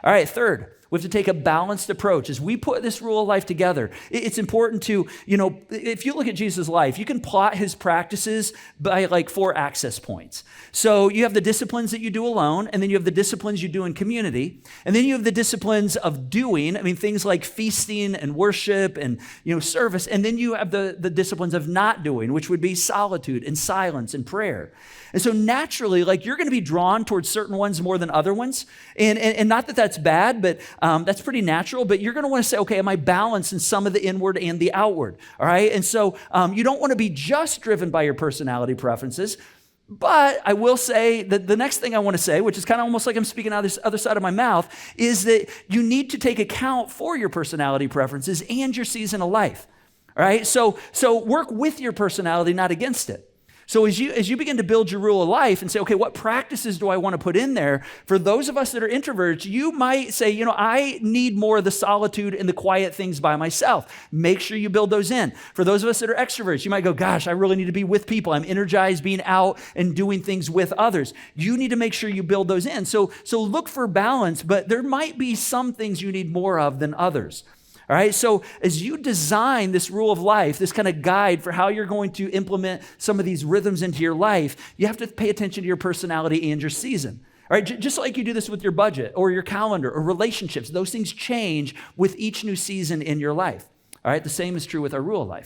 All right, third, we have to take a balanced approach. As we put this rule of life together, it's important to, if you look at Jesus' life, you can plot his practices by like 4 access points. So you have the disciplines that you do alone, and then you have the disciplines you do in community, and then you have the disciplines of doing, things like feasting and worship and, service, and then you have the disciplines of not doing, which would be solitude and silence and prayer. And so naturally, you're going to be drawn towards certain ones more than other ones, and not that that's bad, but that's pretty natural, but you're going to want to say, okay, am I balanced in some of the inward and the outward, all right? And so you don't want to be just driven by your personality preferences, but I will say that the next thing I want to say, which is kind of almost like I'm speaking out of this other side of my mouth, is that you need to take account for your personality preferences and your season of life, all right? So work with your personality, not against it. So as you begin to build your rule of life and say, okay, what practices do I want to put in there? For those of us that are introverts, you might say, I need more of the solitude and the quiet things by myself. Make sure you build those in. For those of us that are extroverts, you might go, gosh, I really need to be with people. I'm energized being out and doing things with others. You need to make sure you build those in. So look for balance, but there might be some things you need more of than others. All right, so as you design this rule of life, this kind of guide for how you're going to implement some of these rhythms into your life, you have to pay attention to your personality and your season. All right, just like you do this with your budget or your calendar or relationships, those things change with each new season in your life. All right, the same is true with our rule of life.